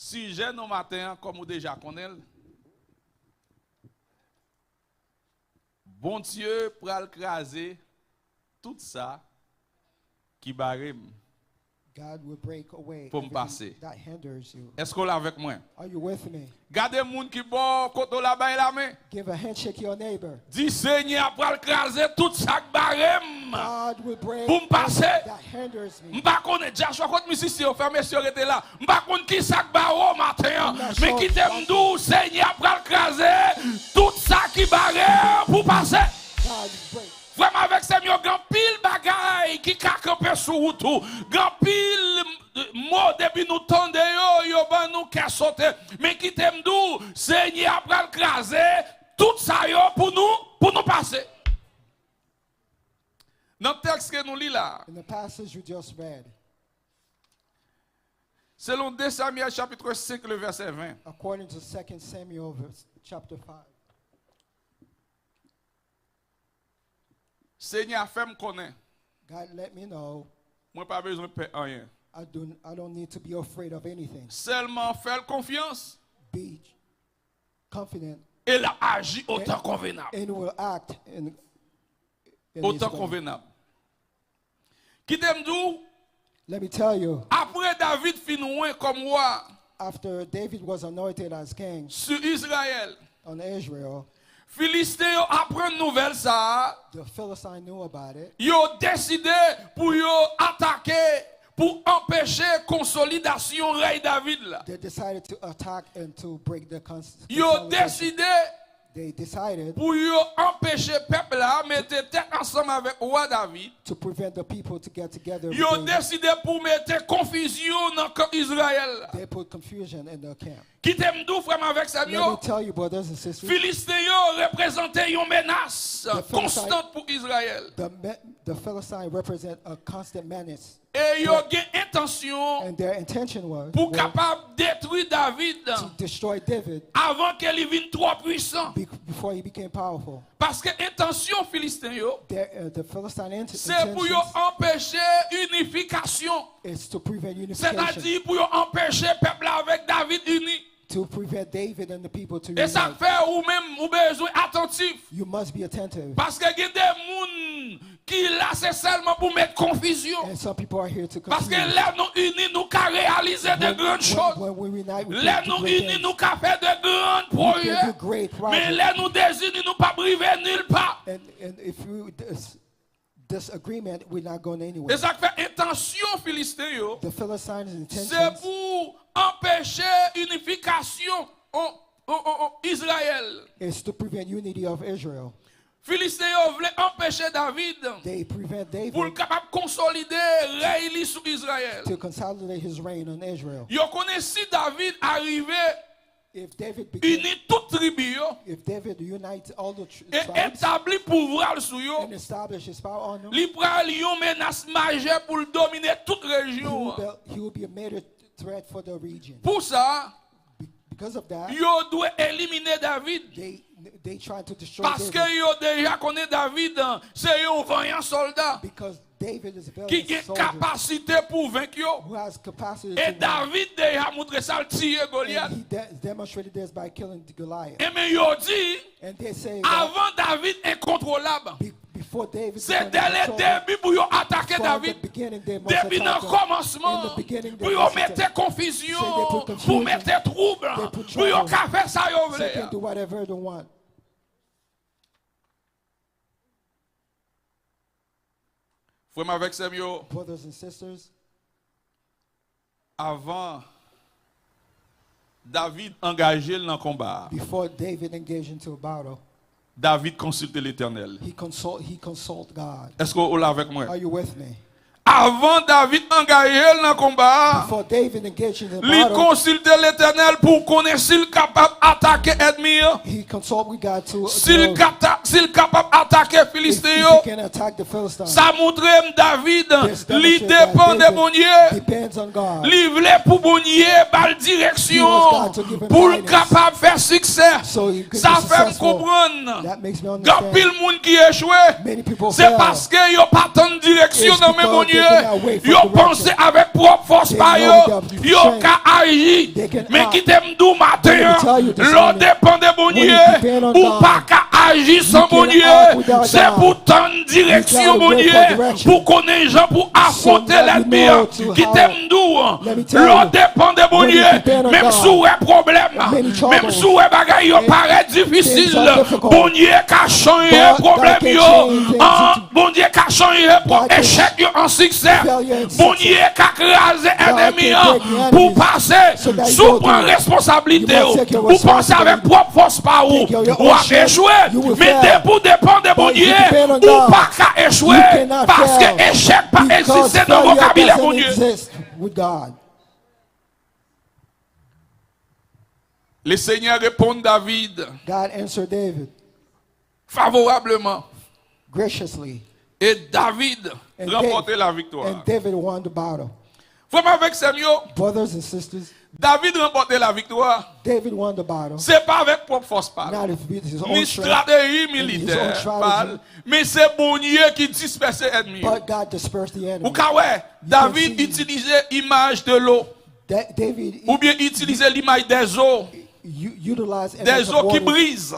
Si j'ai nos matin, comme vous déjà connaissez, bon Dieu Pral Kraze tout ça qui barre God will break away pour me passer. that hinders you. Est-ce qu'on est avec moi? Are you with me? Gardez les gens qui bon côté là-bas la main. Give a handshake to your neighbor. Dis Seigneur Pral Kraze tout ça qui barre God will break pour me passer. that hinders me. M'pa connait déjà choix contre musicien frère monsieur était là. M'pa connait qui ça qui barre matin. Mais qui t'aime dou Seigneur Pral Kraze tout ça qui barre pour passer. God break. Vraiment avec ces mieux grand pile bagaille qui ka camper sur route grand pile mot depuis nous tendre yo ban nous ka sauter mais qui t'aime dou Seigneur pral craser tout ça yo pour nous passer. Dans le texte que nous lit là, In the passage you just read, selon 2 Samuel chapitre 5 le verset 20. according to 2 Samuel chapter 5, Seigneur fait me connaître. God let me know Moi pas besoin de faire rien. I don't need to be afraid of anything. Seulement faire confiance Be confident et la agir autant convenable. and will act in his Autant way. convenable. Qui t'aime d'où? Let me tell you, Après David finoué comme roi after David was anointed as king sur Israël, on Israel, Philistéens apprennent nouvelle ça, the Philistine knew about it. ils ont décidé pour yo attaquer, pour empêcher consolidation rey David là. They decided to attack and to break the Ils ont consolidation. décidé They decided pour yo empêcher peuple là mettre tête ensemble avec roi David. to prevent the people to get together. Ils ont with décidé pour mettre confusion dans le camp Israël. They put confusion in the camp. Qui t'aime d'où frère avec ça Let me yo? tell you, brothers and sisters, Philistéens représentaient une menace constante pour Israël. the Philistines represent a constant menace. Et ils ont intention And their intention was pour capable détruire David to destroy David avant qu'il devienne trop puissant. before he became powerful. Parce que intention philistin yo, The Philistine c'est pour yo intention empêcher unification. is to prevent unification, C'est-à-dire pour yo empêcher peuple avec David uni. to prevent David and the people to Et ça unite. fait ou même ou besoin attentif. You must be attentive. Parce que il y a des gens qui là c'est seulement pour mettre confusion. And some people are here to Parce que confuse. là nous unis nous qu'à réaliser de grandes choses. When we unite, we Là can do nous great unis things. nous qu'à faire de grands We can do projets. great Mais projects. là nous désunis nous pas priver nulle part. And if we disagreement, we're not going Et anywhere. ça fait intention philistin yo, The Philistines' c'est intentions pour empêcher unification en Israël. is to prevent unity of Israel. Philistin yo voulait empêcher David They prevent David pour le capable consolider règne sur Israël. to consolidate his reign on Israel. Yo connaît si David arrivait If David became, uni toute tribu yo if David unites all the et tribes établit pouvoir sur yo, and establish his power on them, li pral yon menace majeure pour le dominer toute région. he will be a major threat for the region. Pour ça, Because of that, yo doit éliminer David. they try to destroy Parce que David yo déjà connaît David, c'est un vaillant soldat because David is a qui valiant a soldier capacité pour vaincre yo. who has capacity Et to win. David déjà montré ça le tirer Goliath. And he demonstrated this by killing Goliath. Et mais yo dit And they say that avant David incontrôlable. before David C'est became dès le control, début pour yo attaquer from David. the beginning, they must Depuis le attack him. commencement, In the beginning, pour they yo must mettre attack. confusion, Say they put pour confusion, mettre trouble, they put pour yo trouble. ka faire ça yo So they can vle. do whatever they want. Frère avec Samuel, Brothers and sisters, avant David engagé dans le combat, before David engaged into a battle, David consultait l'Éternel. he consult God. Est-ce que vous l'avez avec moi? Are you with me? Avant David engagé dans le combat, Before David engaged in the il battle, consultait l'Éternel pour connaître s'il est capable d'attaquer ennemi, he consult with God to s'il know est capable d'attaquer if Philistin. he can attack the Philistines. Ça montre David, This il demonstrates dépend that de bon Dieu. David depends on God. Il voulait pour bon Dieu, bal direction, He wants God to give him pour le guidance. capable de faire succès. So he could Ça be fait me successful. comprendre. That makes me Quand pile understand. monde qui échoué, Many people c'est fail. parce que yo pas tant de direction It's dans mes bon because Dieu. Yo pensé avec propre force par yo. Yo ka agi. Mais qui t'aime d'où matin, l'on dépend de bon Dieu. Ou pas ka agir sans bon Dieu. C'est pour tendre direction bon Dieu. Pour connaître les gens pour affronter l'ennemi. Qui t'aime d'où, l'on dépend de bon Dieu. Même sous un problème, même sous un bagage, yo paraît difficile. Bon Dieu ka changé problème yo. Bon Dieu ka changé pour échec yo en succès. Bon Dieu ka crasé ennemi pour passer sous prendre responsabilité ou penser avec propre force par où ou à échouer. Mais pour dépendre de bon Dieu ou pas qu'à échouer parce que échec pas exister dans le vocabulaire bon Dieu. Le Seigneur répond David. God answered David Favorablement. graciously. Et David remportait la victoire. And David won the battle. Vraiment avec Samuel, Brothers and sisters, David remportait la victoire. David won the battle. C'est pas avec propre force pas. Not his own Ni strength, stratégie his militaire. own strategy. Mais c'est bon Dieu qui disperse l'ennemi. but God dispersed the enemy. Ou ka ouais, David utilisait l'image de l'eau. David Ou bien utilisait l'image des eaux. utilized Des eaux qui brisent.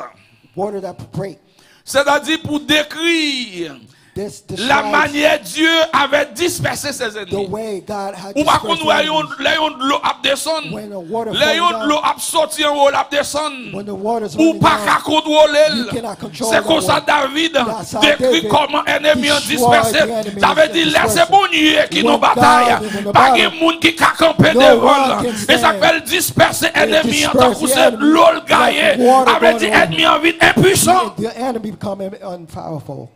water that break. C'est-à-dire pour décrire This la describes manière Dieu avait dispersé ses the ennemis. way God had Ou par dispersed contre, the les enemies. de l'eau a descendre. When the water Les falling de l'eau down, a sorti en haut, a descendre. when the water's Ou running pas qu'à down, contrôler. you cannot control C'est the comme ça water. David That's how décrit David comment ennemi ont destroyed dispersé. the enemy Ça veut dire dispersed. laissez bon Dieu qui When nous bataille. God is in the Pas de battle, monde qui a campé no devant. one can Et ça stand. fait disperser ennemi en disperse tant que the c'est enemy l'eau le like gagné. water Avec going dit around. ennemi en vide impuissant. the enemy become unpowerful.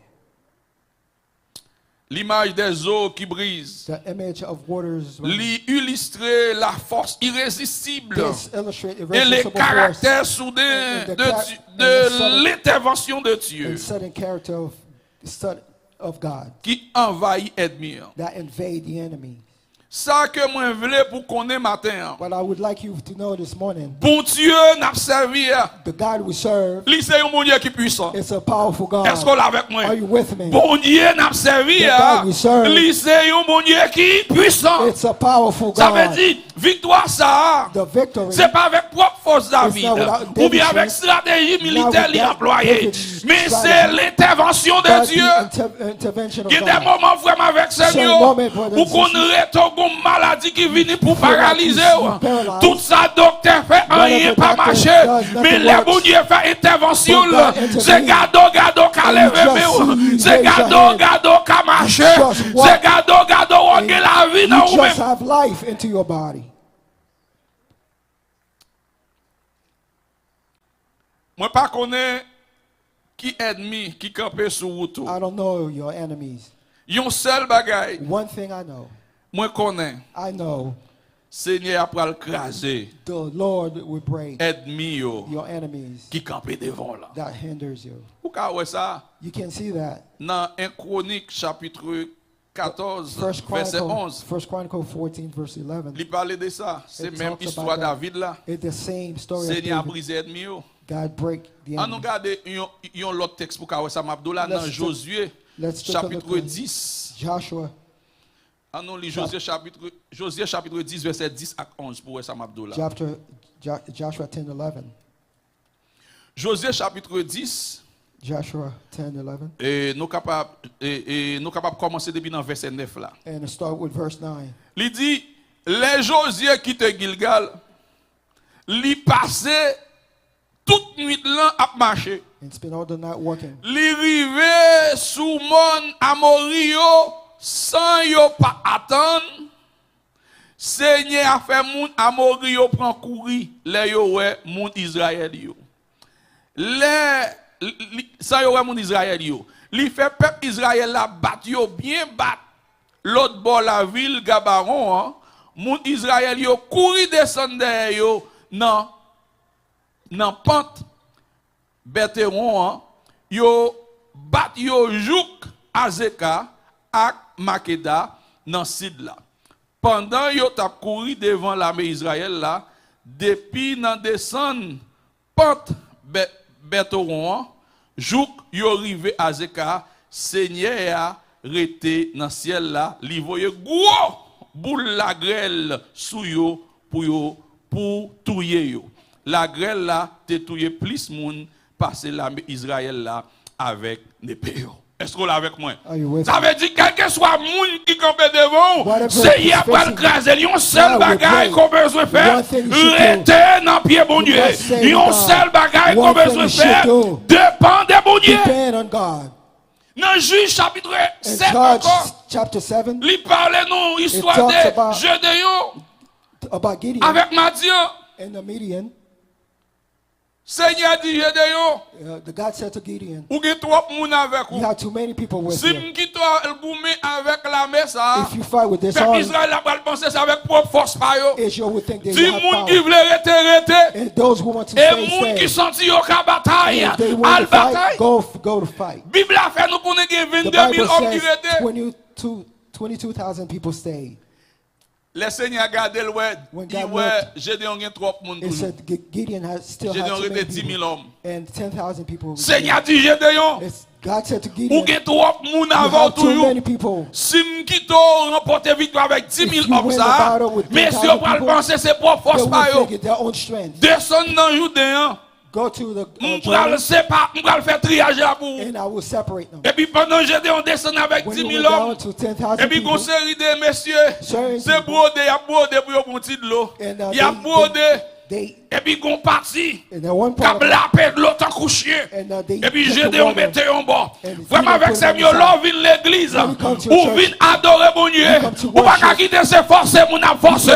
L'image des eaux qui brisent. The image of waters Illustrer la force irrésistible this illustrate et les irresistible force caractères soudains and the de l'intervention de Dieu and sudden character of God qui envahit l'ennemi. that invade the enemy. Ça que moi voulais pour qu'on ait matin. What I would like you to know this morning, Bon Dieu n'a servi. the God we serve C'est un bon Dieu qui est puissant. is a powerful Est-ce qu'on God. l'a avec moi? Are you with me? Bon Dieu n'a servi. The God we serve, C'est un bon Dieu qui est puissant. it's a powerful Ça veut God. dire victoire ça. The victory C'est pas avec propre force David not without ou bien David's avec stratégie militaire with qu'il a employée, David's mais strategy. c'est l'intervention de but Dieu. the intervention of Il y a des God. moments vraiment avec Seigneur moment, brothers où and qu'on sisters, une maladie qui vient pour feel like paralyser. you're paralyzed. Tout ça docteur fait rien the pas doctor marcher, does nothing mais les works. bon Dieu fait intervention But là. God intervenes. C'est gado qu'a And levé you just c'est raise your gado qu'a marché, just walk. c'est gado on la vie dans You vous-même. just have life into your body. Moi pas connais qui ennemi qui campait sur route. I don't know your enemies. Yon seul bagaille, One thing I know, moi connais, I know Seigneur après le craser the Lord will break ennemi yo your enemies qui campait devant là. that hinders you. Ou ka ouais ça You can see that. dans 1 Chronique chapitre 14 verset 11. First Chronicle 14 verse 11. Il parlait de ça, c'est It même talks histoire about that. David là. It's the same story of Seigneur a David. brisé ennemi yo. God break the On nous enemy. garde yon l'autre texte pour ka ouais ça m'abdoula dans Let's Josué let's take a look chapitre at 10. Joshua. On nous lit Josué chapitre 10 verset 10 à 11 pour ouais ça m'abdoula. Joshua 10, 11. Josué chapitre 10. Joshua 10, 11. Et nous capables de commencer depuis dans verset 9 là. And start with verse 9. Il dit les Josué qui te Gilgal, li passé toute nuit là à marcher. And spend all the night working. Li rive sous mon Amorio sans yo pas attendre. Seigneur a fait moun Amorio prend courir les yo ouais moun Israël yo. Sans yo ouais moun Israël yo. Li fait peuple Israël la bat yo bien bat. L'autre bord la ville Gabaron, hein, moun Israël yo courir descendre derrière yo nan pente Bétéron, hein, yo bat yo jouk Azeka ak Makeda nan sid la. Pendant yo tap couru devant l'armée Israël là, depuis nan descend pente Bétéron, jouk yo rive Azeka, Seigneur rete dans ciel là, li voye gros boule la grêle sou yo pour touyer yo. La grêle là te touye plus moun passer l'armée Israël là avec l'épée yo. Est-ce qu'on l'a avec moi? Ça veut dire quel que soit moun qui campe devant, c'est y a pas le Kraze, yon seul bagaille qu'on besoin faire, rester dans pied bon Dieu. Yon seul bagaille qu'on besoin faire, dépend de bon Dieu. Dans Juge chapitre 7 encore, il parle nous histoire de Gédéon avec Madian. Seigneur dit Gédéon, the God said to Gideon, ou get trop moun avec you ou. have too many people with Si you. m'kito el goume avec la mesa, If you fight with this peuple army, Israël a pas penser ça avec propre force pa yo. Israel would think they Si will have moun qui power. vle rete, And those who want to et stay, moun qui stay. senti yo ka bataille, And if they want al to fight, bataille. go to fight. Bible a fait nous pour nous gen The 22 000 Bible hommes qui says rete. 22,000 people stayed. Le Seigneur garde le word, When dit God ouais, looked, Gédéon gen trop moun It pour nous. said Gideon still had Gédéon too rete many 10 000 people. hommes. And 10,000 people. Seigneur dit Gédéon, God said to ou Gideon, gen trop moun you avant have tout too yo. many people. Si m'kito remporte victoire avec 10 If 000 you hommes win the ça, battle with mais 10,000 si on va le people, penser c'est propre They force pa will yo. think it's their own strength. Descend dans Judéen, Go to the m'pral Jordan, m'pral faire triage là pour. and I will separate them. Et puis pendant Gédéon descend avec When 10 you 000 went hommes. down to 10,000 Et puis people, une série de messieurs, Certain c'est people. brodé, y a brodé pour yon petit de l'eau. And, Y a brodé. they Et puis gon parti. and then one part of it, Kablapé de l'autre en couché. and they Et puis took the Gédéon water. mette en bas. And Vraiment Peter avec put ces it mieux, on the là, vin l'église. When you come to Ou a vin church, adorer mon Dieu. you come to Ou pas worship. qu'à quitter ses forces, mon a forcé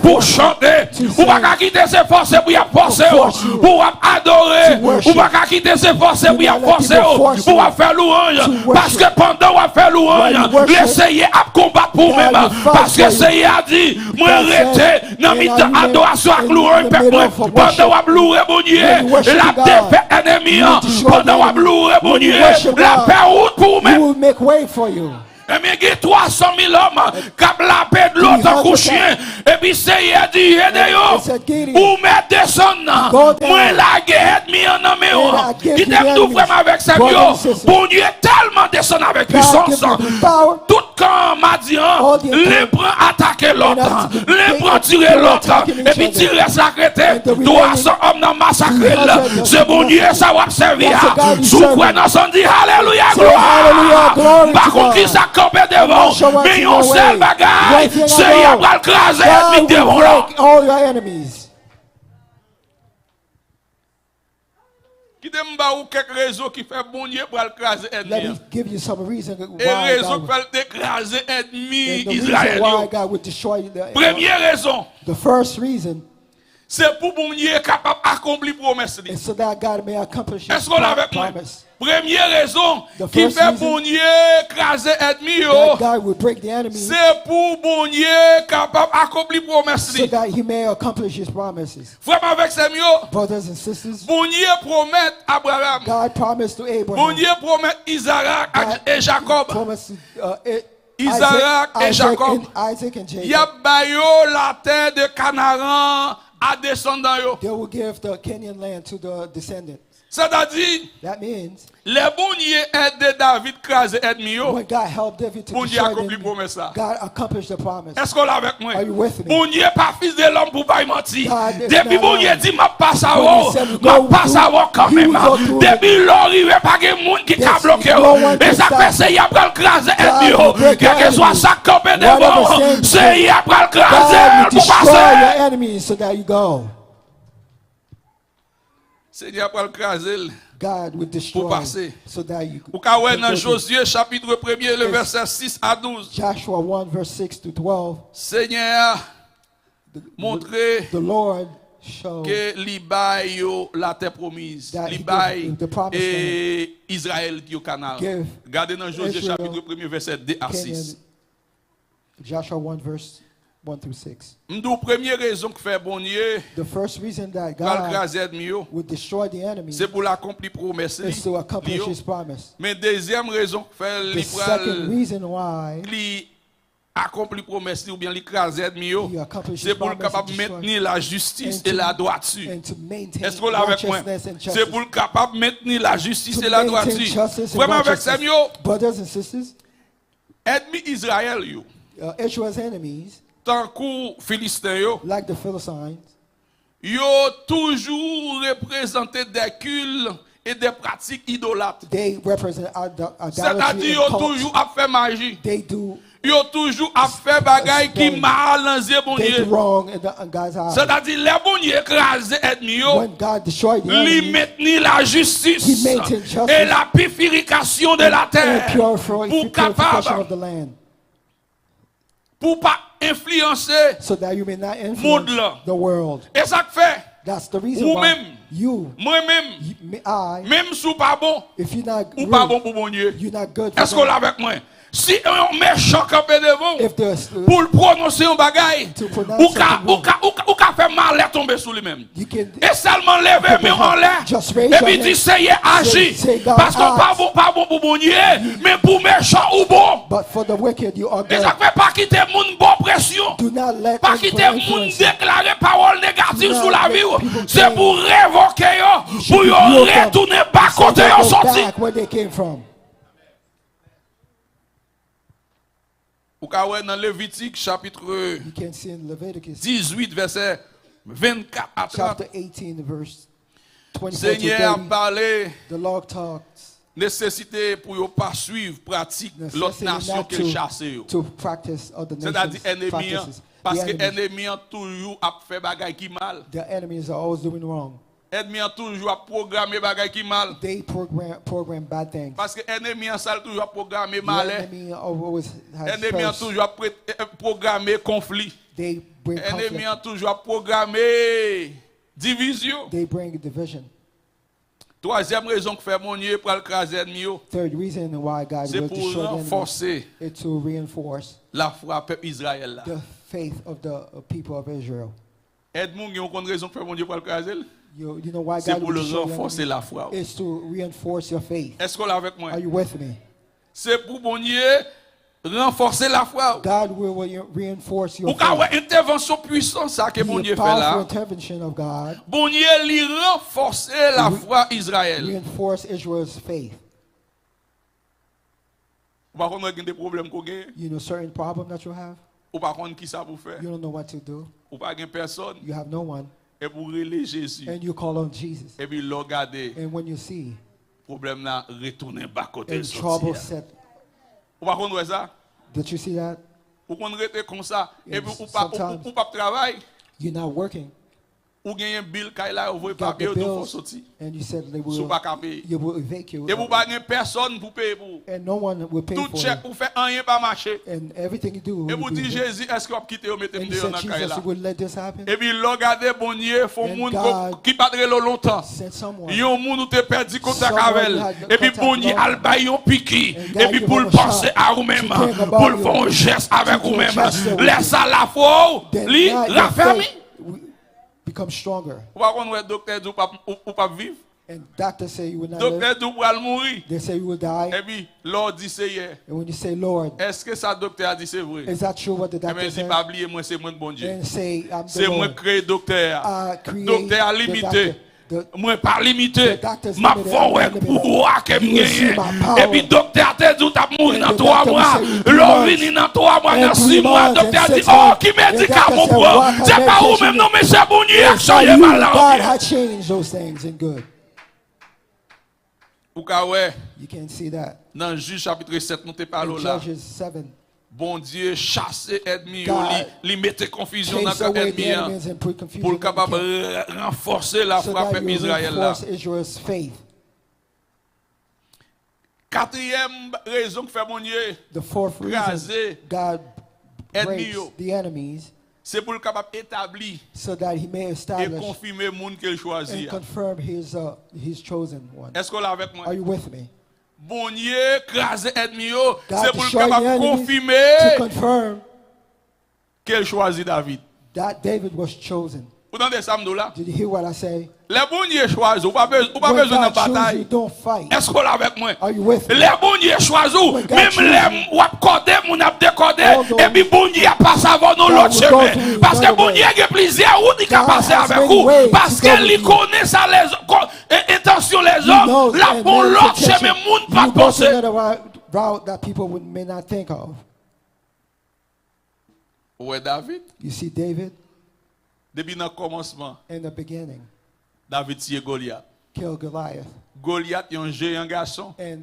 pour chanter. To Ou pas sing. qu'à quitter ses forces pour y forcer. force you. Pour adorer. To worship. Ou pas qu'à quitter ses forces pour y not let forcer. people force Pour you. faire louange. To Parce que worship. pendant qu'on fait While louange, you worship, l'essayer à combattre pour God même. will fight Parce que for you. Seye a dit, moi God said, arrêter dans and mi I remain adoration avec in louange the peuple. middle of worship. Pendant qu'on louer mon Dieu, When you worship la God, défaite ennemi. you destroy Pendant the qu'on louer mon When you Dieu, worship la God, paix route pour He même. will make way for you. Et bien, il y a 300 000 hommes qui ont la paix de l'autre en couchien. Et puis, Seye a dit, It said, Gideon, ou mettre descendre. go down. Moi, la guerre ennemi en homme. And I give Qui you t'aime the tout enemies. vraiment avec sa Brothers and bio. sisters. Bon Dieu tellement descend avec God puissance. gives you the power. Tout quand m'a dit, All the les prend attaquer l'autre, And that's- les prend they tirer are l'autre, attacking et each puis other. tirer sacrété. And the 300 hommes dans massacré. 200 C'est bon Dieu, ça va servir. That's the God you Sous serve. quoi nous sommes dit, Alléluia, Say hallelujah, glory Par to contre, God. qui ça campé devant, not sure what's mais in yon your seul way. bagaille, One thing I c'est know. y a pas le craser, God mais will devant là. break all your enemies. Qui t'aime ba ou quelques réseaux qui fait bon Dieu pour le craser Let ennemi. me give you some reason Et why raison God, pour le écraser ennemi and the reason Israël. why God would destroy the Première raison, The first reason c'est pour bon Dieu capable d'accomplir promesse. is so that God may accomplish His Est-ce qu'on l'a avec moi? promise. Première raison The qui first fait reason bon Dieu écraser ennemi, That God will break the enemy c'est pour bon Dieu capable d'accomplir promesse. so that He may accomplish His promises. Vraiment avec ces mieux, Brothers and sisters, bon Dieu promet Abraham, God promised to bon Abraham, Dieu promet Isaac God et Jacob. promised to Isaac et Jacob. Isaac and Il y a Jacob. bayo la terre de Canaan à descendants yo. They will give the Kenyan land to the descendants. C'est-à-dire, That means les bon Dieu aide David craser ennemi yo. when God helped David to Bon Dieu destroy accomplit them, promesse là. God accomplished the promise. Est-ce qu'on l'a avec moi? Are you with me? Bon Dieu pas fils de l'homme pour pas y mentir. God is Depuis not bon Dieu lying. dit m'a pas When savoir, he said we m'a go pas through, savoir quand he même. will go through Depuis l'arrivé pas de monde qui t'a Yes, bloqué. no one Et can ça stop. fait c'est y a pral craser ennemi will yo. break Quel your que soit enemies. ça campé Whatever devant, sin c'est y a pral God craser will pour destroy passer. your enemies so that you go. Seigneur pral craser. God will destroy passer. so that you Ou ka wè can dans go through. Josué chapitre 1er le verset 6 à 12. Joshua 1 verse 6 to 12. Seigneur montre The Lord showed que li bay yo la terre promise. That Li he bay gave the promised et Israël qui au Canaan. Give Regardez dans Josué Israel chapitre 1er verset 2 à 6. Joshua 1 verse 1 through 6. M'dou première raison que fait bon Dieu The first reason that pral God craser ennemi yo, would destroy the enemy c'est pour l'accomplir promesse is to accomplish li. His promise. Mais deuxième raison que fait The li second pral reason why li accompli promesse li ou bien li craser ennemi yo, He accomplished c'est His pour le promise capable and de destroy maintenir la justice and et to- la droiture. and to maintain Est-ce qu'on l'a avec moi? righteousness and C'est justice. pour le capable de maintenir la justice To et la maintain droiture. justice and Vraiment avec ça, righteousness. mieux. Brothers and sisters, Ennemi Israël yo. Israel's enemies, Tant que Philistins yo, like the Philistines, yo toujours représenté des cultes et des pratiques idolâtres. they represent C'est-à-dire idolatry yo and cult. toujours a fait magie. They do Yo toujours a fait bagaille qui mal dans les bon they do Dieu. wrong in God's eyes. C'est-à-dire les bon Dieu écrasé ennemi yo. When God destroyed the Lui enemy, maintenir la justice He maintained justice et la purification de la and terre pour purification capable of the land, pour pas influencer so that you may not monde influence là. the world. Et ça que fait That's the reason ou why même you, moi-même I, même sous pas bon if you're not ou pas bon good, pour mon Dieu. you're not good for Est-ce qu'on God. l'a avec moi? Si un méchant campé devant If there's pour le prononcer un bagaille To pronounce ou ka something faire mal tomber sur lui-même. you can Et seulement lever mes en l'air. just raise Et your puis hand. dire Seye agit. Say, God Parce qu'on acts. pas bon pour bon Dieu, mais pour méchant ou bon. But for the wicked, you are Et good. ça fait pas quitter moun bon pression. Do not let Pas people quitter moun influence. déclarer parole négative Do sur la not vie. let people C'est say, pour révoquer yo, pour should yo be broken. retourner pas So côté they yo go sorti. back where they came from. Ou ka wè dans Lévitique chapitre You can see in Leviticus 18 verset 24 à 30. chapter 18, verse 24 to Seigneur a 30. parlé The Lord talks nécessité pour yo pas suivre pratique l'autre necessity nation not qu'il chasse yo. to practice other C'est-à-dire nations ennemi practices. parce The que enemies, ennemi toujours a fait bagaille qui mal. the enemies are always doing wrong. Ennemi toujours a programmé bagaille qui mal. They program bad things. Parce que ennemi ça toujours a programmé The mal. enemy always has Ennemi first. toujours a programmé conflit. They bring Ennemi conflict. toujours a programmé division. They bring division. Troisième raison que fait mon Dieu pour le craser ennemi yo, Third reason why God c'est will pour destroy the enemy renforcer is to reinforce la foi peuple Israël là. the faith of the people of Israel. Aide-moi, il y a une raison que fait mon Dieu pour le craser. You know why C'est God pour will le destroy the renforcer enemy la foi. is to reinforce your faith. Est-ce qu'on est avec moi? Are you with me? C'est pour mon Dieu renforcer la foi. God will reinforce your Ou quand faith. une intervention puissante ça que mon The Dieu fait powerful là. intervention of God Bon Dieu lui renforcer la foi Israël. reinforce Israel's faith. Ou par contre, il y a des problèmes qu'on gagne. You know certain problem that you have, Ou par contre, qui ça pour faire? you don't know what to do. Ou pas gagne personne. You have no one, Et pour relayer Jésus. and you call on Jesus. Et puis, regarder. And when you see Problème là, retourner bas côté and trouble sortir. set, Ou par contre, ouais ça? did you see that? Ou qu'on rete comme ça. Et puis, Sometimes- ou pas travail. You're not working. Ou gagne un bill quand il a ouvert You got papier the ou tout faut bills, sortir. and you said they Sous will, pas qu'à payer. you will evacuate, Et vous pas gagne personne pour payer pour. and no one will pay Tout for chèque you. pour faire rien pas marcher. And everything you do, Et will vous be dites evicted. Jésus, est-ce qu'on va quitter ou mettre And you dehors said, dans la Jesus, you will let this happen? Et puis regardez bon Dieu, font And monde God qui pas très longtemps. Send someone. Yon moun ou te perdu contact Someone avec you elle. had Et puis contact bon Dieu with. al bay yon piqui. And Et God puis give pour him le a penser shot à vous to même. think about Pour le you. faire un geste avec To vous même. do a gesture with Laisse you. à la foi Then li now your raffermi. faith will become stronger. Ou pas qu'on docteur dit ou pas vivre. And doctors say you will not live. Docteur dit ou pas mourir. They say you will die. Et puis Lord dit c'est hier. And when you say, Lord, Est-ce que ça docteur a dit c'est vrai? is that true what the Eh bien doctor si said? pas oublier moi c'est moi de bon Dieu. And say, I'm the C'est moi Lord. créé docteur. Create Docteur a the limité. doctor. Moi pas limité. The doctor's Ma limited, foi I'm ouais limited. pouvoir que You will see m'gagne. my power. Et puis docteur te dit t'as mouru And dans the 3 doctor will mois. say in 3 L'on months. vini dans 3 mois, dans And 6 3 mois. months, Docteur and dit 6 oh months. qui And médicament doctor said, prend. what C'est pas où medication même non mais c'est bon Dieu It's action by y you, mal God là. had changed those things in good. Ou ka ouais You can't see that. dans Juge chapitre 7 nous te parlons In là. Judges 7, Bon Dieu chasse ennemi God li mette confusion dans chase away the ennemi enemies and put confusion pour in the capable camp, renforcer la so foi that peuple you Israël là. reinforce Israel's faith. Quatrième raison que fait mon Dieu The fourth reason Kraze God ennemi breaks yo. the enemies C'est pour le capable établir so that he may et establish confirmer monde qu'il and choisit. confirm his chosen one. Est-ce qu'on l'a avec moi? Are you with me? Bon Dieu crase ennemi yo, God c'est pour le destroy the capable enemies to confirmer confirm qu'il choisit David. that David was chosen. Vous entendez ça là? Did you hear what I say? Les bon Dieu choisit, ou pas When besoin de God chooses you, bataille. don't fight. Est-ce qu'on l'a avec moi? Are you with me? Les bon Dieu choisit, When God même chooses les ou ap codé, mon ap décodé, Although et puis bon Dieu a passé avant nous God l'autre will go chemin. through Parce que another bon way. Dieu a plusieurs routes qui a God passé has avec many vous. ways Parce to go qu'il with you. connaît ça les intentions les He hommes. knows La and bon their l'autre intention. chemin, moun You pas go to penser. another route that people may not think of. Ouais, David, You see David depuis le commencement, in the beginning David tué Goliath. killed Goliath. Goliath est un géant garçon. And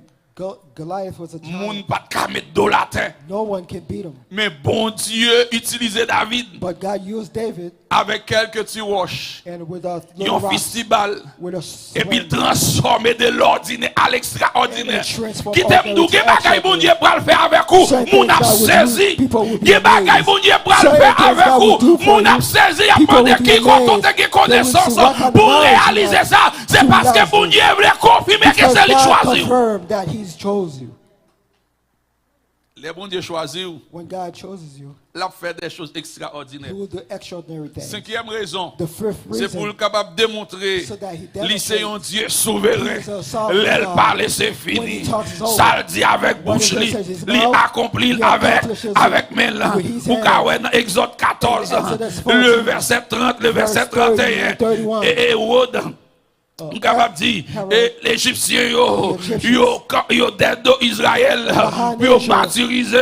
Goliath was a Moun giant. pas ka mettre dos la terre. No one can beat him. Mais bon Dieu utilisait David But God used David avec quelques petits roches. and with a Ils little ont rock, festival. with a Et puis il swing, transforme de l'ordinaire à l'extraordinaire. And it transform Qui t'aime d'où, ordinary to bagay bon Dieu extraordinary. pral faire avec vous, Certain moun ap things God would saisi. do, people would be Qui bagay amazed. bon Dieu pral Certain faire things avec God vous, would do for moun you, ap saisi. Y'a people pas de would be qui amazed. compte, qui They would connaissance see what kind of pour knowledge you réaliser have ça. C'est to parce que realize bon it. Dieu voulait confirmer que Because c'est lui God choisi. confirmed that He's chose you. Les bon Dieu choisi, When God chooses you, l'a fait des choses He extraordinaires. will do extraordinary things. Cinquième raison, The fifth c'est pour le reason, capable de démontrer so that he lycée un demonstrates Dieu souverain. he is a sovereign L'aile God. parle, c'est When fini. he talks, it's over. Ça le dit avec When bouche, he li says his li mouth, accomplit he avec accomplishes main là. with his Ou hand. ka wè dans Exode 14, In Exodus 14, le verset 30, le verset verse 30 31. and 31. Et Hérode, on capable dire, Harold, et l'Égyptien yo the Egyptians, yo dead do Israël, behind yo Israel, martyrisé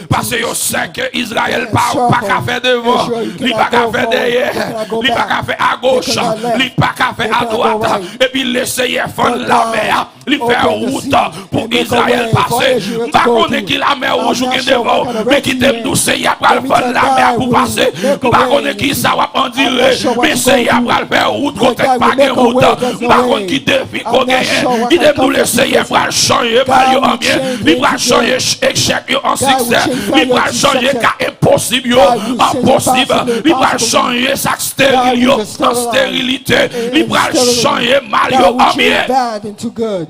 parce que yo sait que Israël pas circle qu'à faire devant, Israel, you li pas cannot qu'à go faire forward, you derrière, cannot go li pas back, qu'à faire à gauche, you cannot left, li pas qu'à faire you à cannot go droite, right. et puis laisser fendre But la God mer, li opened faire the route sea pour and make a Israël way for passer. Israel to Pas go connaît through. qui la mer rouge ou I'm qui not sure devant, what kind of mais Red qui Sea t'aime is. douce, y a Let pas me fendre tell la God mer pour will passer. make a Pas way connaît in qui the ça va en I'm dire, not sure what mais you c'est y a go pas faire route But côté God pas will de make a route. way, there's no Par contre way. qui défi I'm qu'on not gagne, sure what il kind of est nous comfort laisser y you va changer God mal yo en will bien, change il va into changer good. échec yo en God will succès, change il failure va to changer success. cas impossible yo God will en change possible, impossible il va impossible. changer sa God stérile yo will en sterilize stérilité, il va sterilize. changer mal yo God will en change bien. bad into good.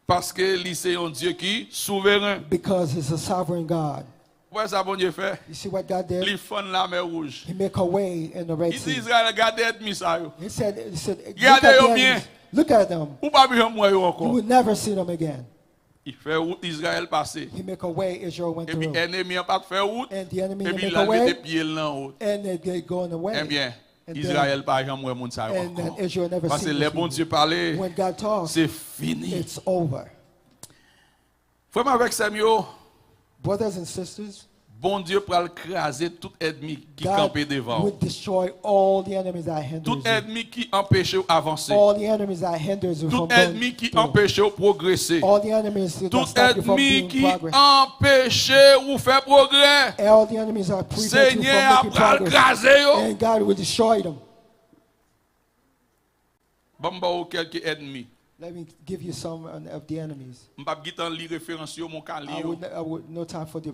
Parce que c'est un Dieu qui souverain. Because He's a sovereign God. Ouais, ça bon Dieu fait. You see what God did? Il fond la mer rouge. He make a way in the Red Il dit Sea. Israël garde ennemi ça yo. He said, look at Regardez-yo the bien. enemies. Look at them. Ou pas bien moi yo You encore. will never see them again. Il fait route Israël passer. He make a way, Israel went Et puis through. ennemi a pas fait route. And the enemy Et puis make il a a mis des way, pieds là en haut. and they go in the way. Eh bien, And Israël pas jamais moun ça yo And then encore. Israel never Parce que seen les these bons people. Dieu parler, When God talks, c'est fini. it's over. Frère avec Samuel, Brothers and sisters, bon Dieu pral craser tout ennemi qui God campait devant. would destroy all the enemies that hinders Tout you. ennemi qui empêche ou avancer. All the enemies that hinders you Tout from going ennemi qui through. empêche ou progresser. All the enemies that Tout stop you from ennemi being qui progress. empêche ou faire progrès. All the enemies that prevent you Seigneur from making pral progress. craser yo. And God will destroy them. Bamba ou quelques ennemis. Let me give you some of the enemies. M'pa gitan li référence yo mon ka li I yo. would no time for the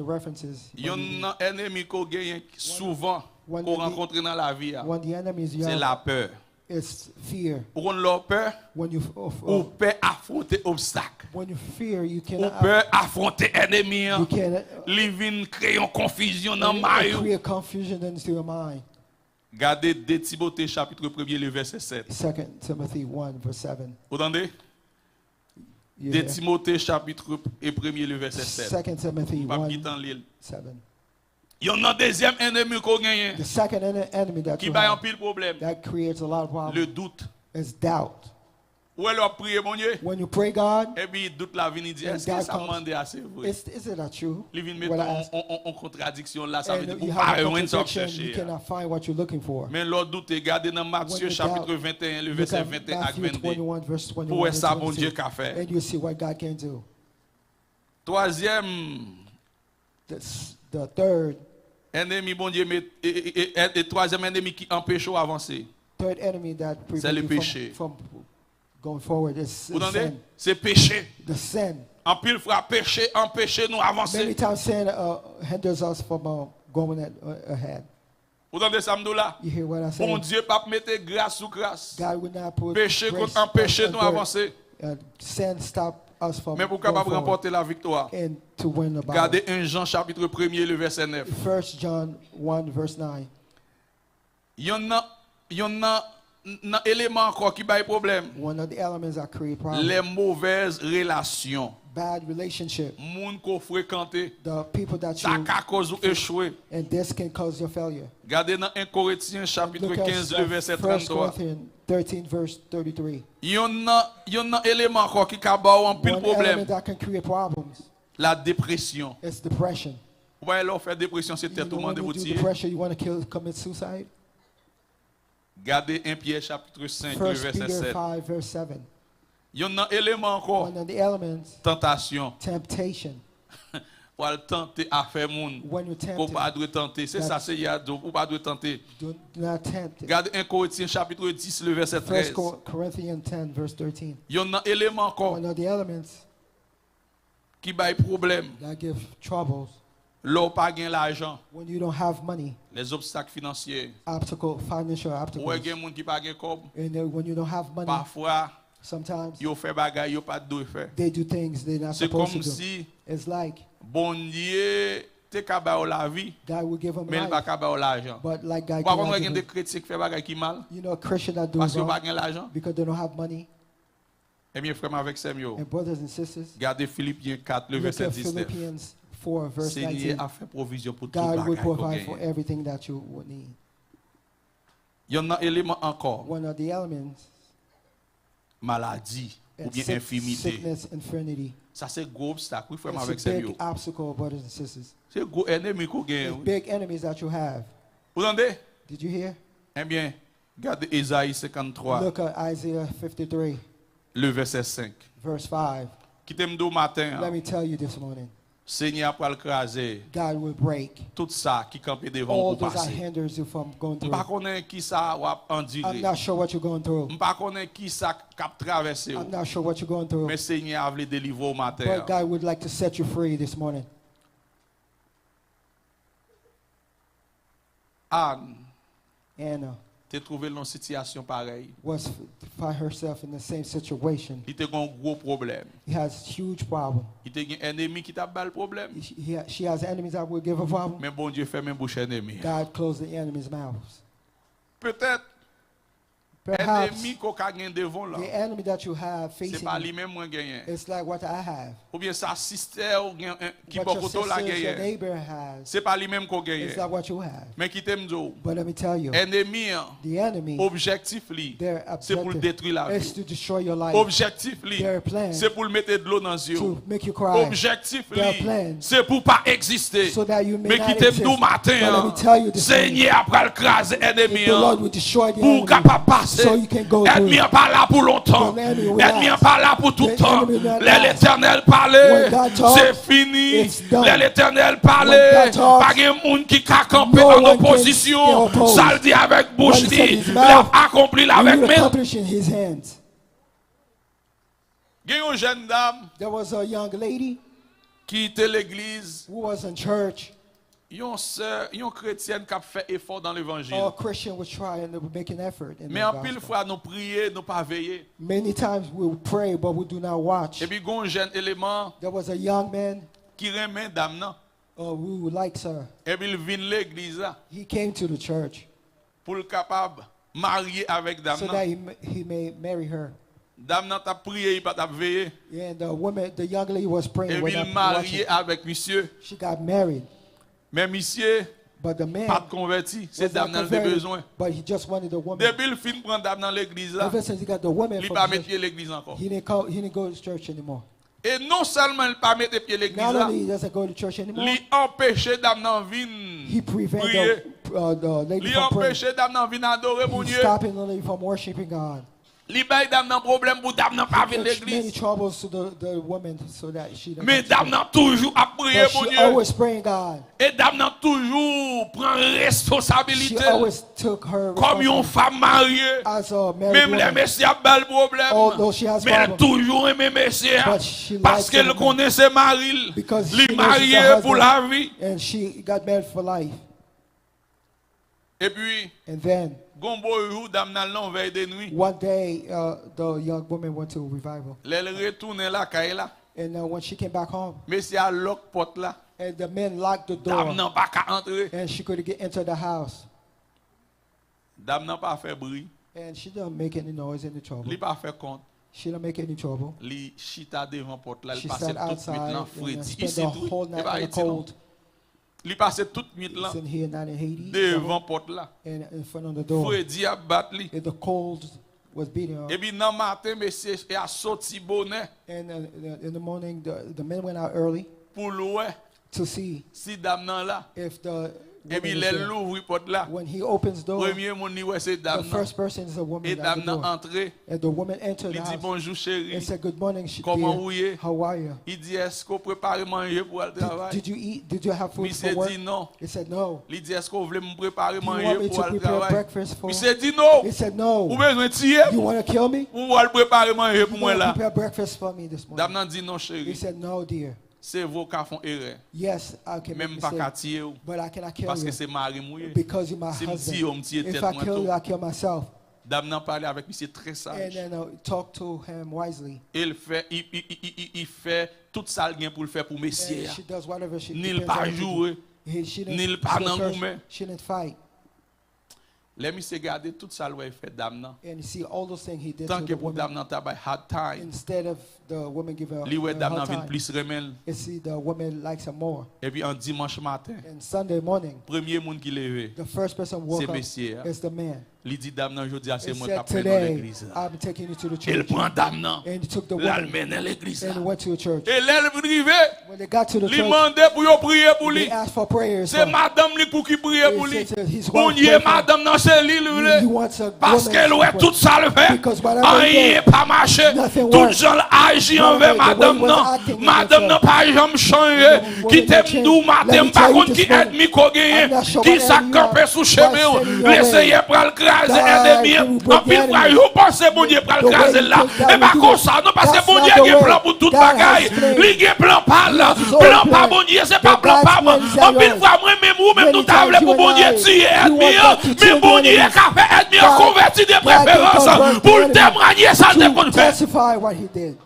references. Yon nan ennemi ko genyen souvent One qu'on of the- rencontre dans la vie. One of the enemies you C'est have la peur. is fear. Ou on leur peur, When you ou peur affronter obstacle. when you fear, you Ou cannot peur affronter ennemi. you can Li vin créer une confusion dans maillot. create confusion into your mind. Regardez 2 Timothée chapitre 1er le verset 7. 2 Timothy 1 verse 7. Vous entendez? You 2 hear? Timothée chapitre 1er le verset 7. 2 Timothy Pas 1 quitter l'île. 7. Il y a un deuxième ennemi qu'on gagne The second enemy that qui you va en have pile problème. that creates a lot of Le problems doute. is doubt. Ou elle a prié mon Dieu. When you pray God, Et puis doute la vie, il dit, And est-ce que God ça comes. demande assez vrai? is it not true? Il vient What I mettre ask? en contradiction là, ça veut dire And qu'on you pas have a rien sans contradiction, you chercher. cannot find what you're looking for. Mais l'autre doute, regardez dans Matthieu you chapitre doubt, 21, le Look verset at 21 à Matthew 22. 21 verse 21 Pour and ça, bon 22. Dieu qu'a fait. And you see what God can do. Troisième The third ennemi, bon Dieu, et troisième ennemi qui empêche ou avancer. enemy that C'est le prevents péché. you from going forward is Vous entendez? sin. C'est péché. The sin. En pile fois péché, empêcher nous Many avancer. times sin hinders us from going ahead. Vous entendez ça, là? You hear what I say? Bon Dieu, pas mettre grâce sous grâce. God will not put Péché grace contre empêcher on nous dirt. avancer. Sin stop us from Mais pour going capable forward remporter la victoire. and to win the battle. Regardez 1 Jean chapitre 1er, le verset 9. 1 John 1 verse 9. Il y en a nan élément encore qui bail problème. One of the elements that create problems. Les mauvaises relations. Bad relationship. Moun ko fréquenté. The people that Ça you ka cause ou échouer. and this can cause your failure. Regardez dans 1 Corinthiens chapitre Look at 15 le verset 1 33. Corinthians 13 verse 33. Yon nan élément encore qui ka ba ou en pile One problème. element that can create problems La dépression. is depression. Vous voyez là, on fait dépression, c'est You tête know, tout le when monde de you vous do tirer. depression, you want to commit suicide. Regardez 1 Pierre chapitre 5 le 1 verset Peter 7. 5 verse 7. Yon nan élément encore. One of the elements, Tentation. temptation. Ou al tenter à faire moun. When you're Ou tempted, pas doit tenter. C'est ça, c'est yado. Ou pas doit tenter. do not tempt it. Regardez 1 Corinthiens chapitre 10 le verset 13. 1 Corinthians 10 verse 13. Yon nan élément encore One of the elements qui bail problème. that give troubles L'on pas gain l'argent. when you don't have money, Les obstacles financiers. financial Ou obstacles. gen moun qui pas gain kob. And when you don't have money, Parfois, sometimes yo fait bagay yo pas doit faire. they do things they're not C'est supposed to comme do. si It's like bon Dieu te ka ba ou la vie, God will give them mais il pas life, ka ba ou l'argent. but like God Par cannot contre, give gen des them. chrétiens qui fait bagay qui mal You know, a Christian that do parce qu'ils wrong pas gain l'argent. because they don't have money. Eh bien, frère avec Samuel, And brothers and sisters, regardez Philippiens 4 le look verset at 19. Philippians 4 verse Seigneur 19. a fait provision pour tout God will bagay qu'on provide for gagne. everything that you would need. Il y en a un élément encore, One of the elements maladie ou is bien infirmité. sickness, infirmity. Ça c'est gros obstacle, oui, frère It's avec a big Samuel. obstacle, brothers and sisters. C'est gros ennemi qu'on It's gagne. big enemies that you have. Vous entendez? Did you hear? Eh bien, regardez Ésaïe 53, Look at Isaiah 53 le verset 5. verse 5. Qui t'aime d'au matin, Let me tell you this morning, Seigneur pour le craser God will break tout ça qui campait devant all pour those that passer. hinders you from going Je ne through. connais qui ça va I'm endurer. not sure what you're going through. Je ne connais qui ça cap traverser. I'm not sure what you're going through. Mais Seigneur a voulu délivrer au matin. But God would like to set you free this morning. Anne, Anna t'es trouvé dans une situation pareille. find herself in the same situation. Il te un gros problème. He has huge problem. Il te un ennemi qui t'a bas le problème. She has enemies that will give her problem. Mais bon Dieu fait même bouche ennemi. God closed the enemy's mouths. Peut-être Perhaps ennemi qu'on a gagné devant là. the enemy that you have C'est facing pas you, lui-même moi gagné. it's like what I have. Ou bien sa sister ou bien qui What your beaucoup la sisters, your gagné. neighbor has, C'est pas lui-même qu'on gagne. it's not what you have. Mais qui t'aime dire, But let me tell you, ennemi the enemy, objectif li, their c'est pour le objective détruire la is vie. to destroy your life, Objectif li, Their plan c'est pour le mettre de l'eau dans les yeux. to make you cry, Objectif Their li, plan c'est pour pas exister. so that you may Mais not qui t'aime exist. nous But let matin, me tell you this morning, Seigneur après le craser ennemi. the Lord will destroy the Pour enemy capable passer. so you can go through. Ennemi pas là pour longtemps. The enemy will Ennemi last. pas là pour tout le The temps. enemy will last. L'Éternel parlait, When God talks, c'est fini. it's done. L'Éternel When parlait, God talks, pas de monde qui a campé no en one can opposition. oppose. Ça le dit avec bouche, When he said dit, his l'a mouth, accompli He avec will main. accomplish in his hands. Il y a une jeune dame There was a young lady qui était l'église, who was in church. une sœur, une chrétienne qui a fait effort dans l'évangile. All Christian was trying to make an effort in Mais the en pile gospel. fois, nous prions, nous pas veiller. Many times we pray, but we do not watch. Et puis, il y a un jeune élément There was a young man qui remet dame nan. who likes her. Et puis, il vient l'église là He came to the church pour le capable marier avec dame so nan. that he may marry her. Dame nan t'a prié, il pas t'a veillé. And the young lady was Et praying puis, when il marié watching. avec monsieur. She got married, Mais monsieur, but the man pas de converti. C'est was not dame nan le converted, besoin. but he just wanted the woman. Depuis le fin prend dame dans l'église là, Ever since he got the woman il from pas the mettre church, pied l'église encore. he didn't go to church anymore. Et non seulement il pas mettre pied l'église Not là, only he doesn't go to church anymore, il empêche dame nan vin he prier. prevented the lady Il from praying. empêche dame nan vin adorer mon He's Dieu. stopping the lady from worshiping God. Il bail dame nan problème pour dame nan pas venir There's many l'église. troubles to the woman so that she doesn't Mais come to dame church. nan toujours à prier But mon she Dieu. always praying God. Et dame nan toujours prend She responsabilité always took her comme une responsibility femme mariée. as a married Même les woman. messieurs a bel problème. Although she has Mais elle problems. toujours aimé messieurs But she parce likes qu'elle them connaît ses maris. because Il she knows she's marié her pour husband. la vie. And she got married for life. Et puis, And then gombo jour dame nan l'on veille de nuit. one day, the young woman went to a revival. Elle retourne là caille là. And when she came back home, Monsieur a lock porte là. and the men locked the Dame door, nan pas qu'à entrer. and she couldn't get into the house. Dame nan pas fait bruit. And she don't make any noise, any trouble. Li pas fait compte. She don't make any trouble. Li chita devant porte là, il She passait sat toute nuit outside là and Freddy. spent Ici the tout. whole Et night pas in the Haïti non. cold. Li passait toute nuit là It's in here, not in Haiti. devant porte là. And in front of the door. Freddy a battu li. And the cold was beating her. Et puis dans matin monsieur a sorti bonnet And in the morning, the men went out early pour louer to see si dame nan là. if the Et puis woman is les there. l'ouvre porte là. When he opens the door, Premier monde ni ouais c'est the dame nan. first person is a woman Et at dame the nan door. entré. And the woman entered Il the dit house bonjour chérie. and said, "Good morning, Comment dear. vous y êtes? How are you? Il dit est-ce qu'on prépare manger pour le travail? Did you eat? Did you have food Monsieur for work?" dit non. He said, "No." Il dit est-ce qu'on voulait me préparer Do you want manger me pour to le prepare travail? breakfast for? Monsieur dit non. He said, Ou "No." besoin de tirer? You want to kill me? Ou va le préparer manger pour You moi want to là? prepare breakfast for me this Dame morning? nan dit non He chérie. said, "No, dear. C'est vous qui font erreur. Yes, I can make Même pas mistakes, qu'à tirer ou. but I cannot kill Parce que you c'est mari mouillé. because you're my Si me husband. tire, on me tire If tête I moi kill tout. you, I kill myself." Dame nan parle avec monsieur très And sage. then talk to him wisely. Il fait tout ça le gain pour le faire pour messieurs. And she does whatever she Ni le depends pas on her to do. jouer. She ni le didn't, pas she dans didn't gourmet. she didn't fight. Les monsieur garder tout ça le fait dame nan. And you see all those things he did Tant to que the pour dame woman. nan travail hard time. Instead of the woman give her Li ouais dame nan her vinn time, plus remel. you see the woman likes her more. Et puis en dimanche matin, And Sunday morning, premier monde qui levé, the first person woke c'est up monsieur. is the man. Li dit dame nan jodi a He c'est moi said, qui prends dans "Today, l'église. I'm taking you to the Il church." prend dame nan. And he took the Là le woman mène à l'église. and went to the church. Et l'elle rivé, When they got to the li church, mandé pour yo prier pour they lui. asked for prayers. C'est madame li pour qui prier pour lui. Bon Dieu, madame nan c'est lui He wants a parce woman qu'elle to ouais pray. tout ça le fait. Because whatever he Rien did, pas marché. nothing Tout worked. gens agi envers The way madame he was nan. acting against Madame her. nan pas jamais changé. Qui t'aime dou madame Let me par tell you contre qui this morning, ennemi qu'on gagne. I'm not sure Qui what ça enemy you campé are. sous chemin. What's in your L'essayer way? pour le craser Die, ennemi. to En break pile the fois enemy. vous pensez bon Dieu pour The le way craser you là. think that Et pas we do comme it. ça non parce que That's bon not Dieu the a un way. plan pour toute God has bagaille. planned. Il a un plan pas là. He has his own Plan pas plan. bon Dieu, c'est pas But plan God's pas moi. plans are En pile yours. fois moi même ou même Many nous t'avons times pour you bon and Dieu I, tirer you ennemi. want God to Mais kill bon the Dieu enemy. a fait ennemi God- converti de God can préférence convert the pour le enemy témoigner ça de to qu'on fait. testify what he did.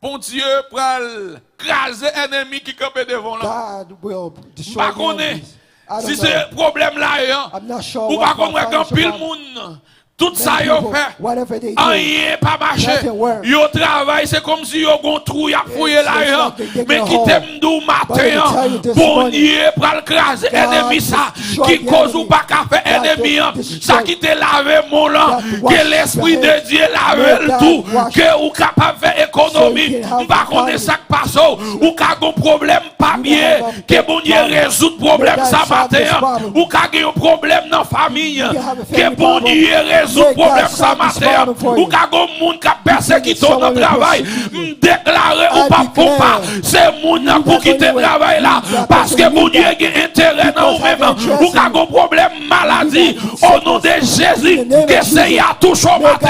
Bon Dieu pral craser ennemi qui campait devant là. God will destroy Pas the connaît. enemies. I Si don't c'est know. problème là, I'm not sure ou what pas connaître qu'un financial pile problem. monde. Tout ça Many yo people, fait. whatever they do, Rien pas marché. Nothing work. Yo travail, c'est comme si yo gon trou y a fouillé It's là. like they dig Mais a qui hole. t'aime d'où But let me matin. tell you this Bon morning, Dieu pral craser God ennemi ça. destroy Qui the cause ou enemy. pas qu'à faire God ennemi. destroy. Ça qui te lavé mon là. God wash Que l'esprit your de hands. Dieu lave Let le God tout. wash. Que ou capable faire économie. So you can have Pas qu'on est economy. ça qui passe. Ou qu'a gon problème pas You bien. can have a Que bon Dieu problem. résout problème Let God ça solve this matin. problem. Ou qu'a un problème dans la famille. can have a Que family bon problem. Dieu résout Let God problème ça solve this matin. problem for Ou you. qu'a un monde qui a persécuté someone dans le will travail. persecute you. Déclarer ou I pas pour declare. pas. C'est monde pour quitter le travail là. Parce que bon Dieu a intérêt dans vous-même. Ou qu'a un problème maladie. Au nom de Jésus. Que Seye a touché au matin.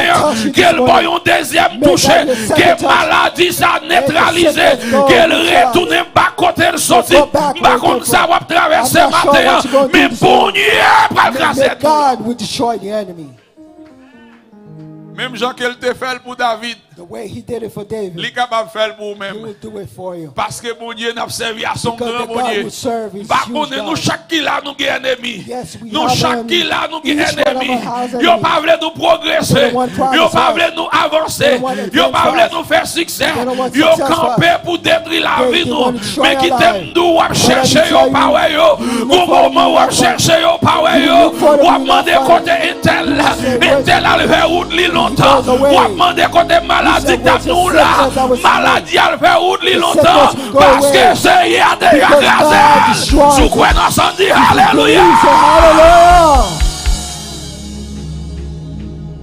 Que le boy en deuxième touché. Que maladie ça neutralisé. Qu'elle retourne bas côté le sorti. Par contre ça va traverser matin. Mais bon Dieu pas le casser. That God will destroy the enemy. Même Jean qu'elle te fait pour David, The way he did it for David, il est capable de faire pour he vous-même. will do it for you. Parce que mon Dieu n'a servi à son Because grand the mon God Dieu. will serve his Par huge contre, nous God. chaque qui là nous avons ennemi. Yes, we Nous have chaque qui enemy. là nous Each avons one of ennemi. us has Yo enemy. pas voulu nous progresser. They don't want progress. Yo pas voulu nous avancer. They don't want Yo pas voulu advance nous faire succès. They don't want Yo success campé pour détruire la They- vie they nous. want to destroy Mais qui our t'aime life. nous à But chercher let me yo tell pas you, ouais yo. you Au look for moment où me, on chercher yo pas ouais You yo. look for Ou me, à demander my côté friend. intel. say, Intel a le fait route li longtemps. goes away. Ou à demander côté maladie said, t'as where's the nous là. sickness that was Maladie a le fait route li longtemps. sickness will go Parce away. que Seye a déjà Because God grâce. destroys Sous it. quoi nous sommes dit Believe, alléluia. say hallelujah.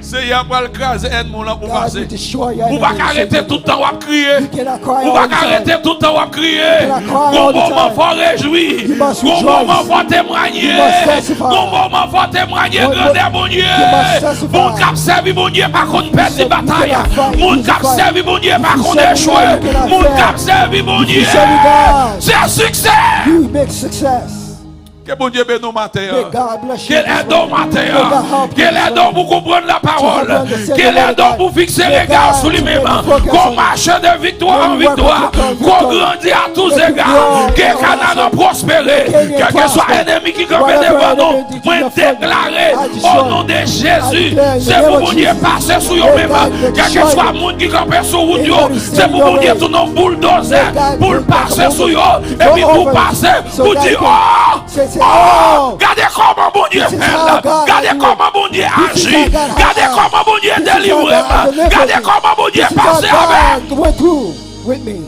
Seye a pas le craser ennemi là pour God passer. will destroy your Ou pas enemies. arrêter tout le temps à crier. You cannot cry Ou all pas the time. arrêter tout le temps à crier. cannot cry Bon all the moment time. faut réjouir. You must Bon rejoice. moment faut témoigner. You must testify. Bon moment faut témoigner. Bon- Grandeur bon Dieu. You must testify. Bon cap servi bon Dieu par contre perdre des You cannot batailles. fight. Mon You cap fight. servi bon Dieu If par you contre serve échouer. God, you cannot Mon fail. cap servi bon If you Dieu. serve God, C'est un succès. you make success. Que bon Dieu bénisse nous matin. May God bless you Qu'il this aide nous morning. matin. May God help you Qu'il this aide nous pour comprendre la parole. help you understand Qu'il the word aide of nous God. pour fixer May les gars God sous to lui-même. make you focus Qu'on on marche de victoire May en you work victoire. with victory. Qu'on grandit à tous May you égards. grow Que in Canaan all prospère. Canaan Quel que soit prosper. l'ennemi qui campe Whatever devant nous. enemy that Moi you have déclaré I au destroy nom de I Jésus. declare in the C'est name pour of mon Dieu Jesus. passer sur May eux-mêmes. God Quel que destroy soit them. le monde qui campe sur route. Anybody C'est stand pour your mon Dieu way. tout nos bulldozer. May God Pour put like a passer sur eux. bulldozer. Et puis Go pour over passer. so Pour that dire he can oh. say, Oh, regardez comment bon Dieu This is fait how là. God Regardez do it. comment bon Dieu This is agit. how God Regardez has- comment bon Dieu This is how délivre. God delivered Regardez me. comment bon Dieu This is how passe avec. God went through with me.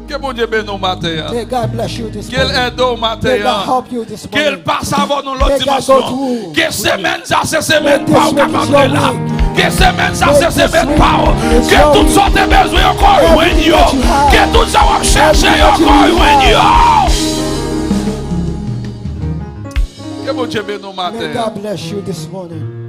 Que bon Dieu bénisse nous matin. May God bless you this Qu'il morning. aide au matin. May God help you this Qu'il morning. passe avant nous l'autre May God dimension. go through Que semaine ça c'est semaine May pas this au week is capable your là. week. Que semaine ça May c'est this semaine week pas. is Que your toutes week. sortes de besoins encore Everything yo. that you have. Que tout ça va chercher Everything that you encore have. yo. Que bon Dieu bénisse nous May matin. God bless you this morning.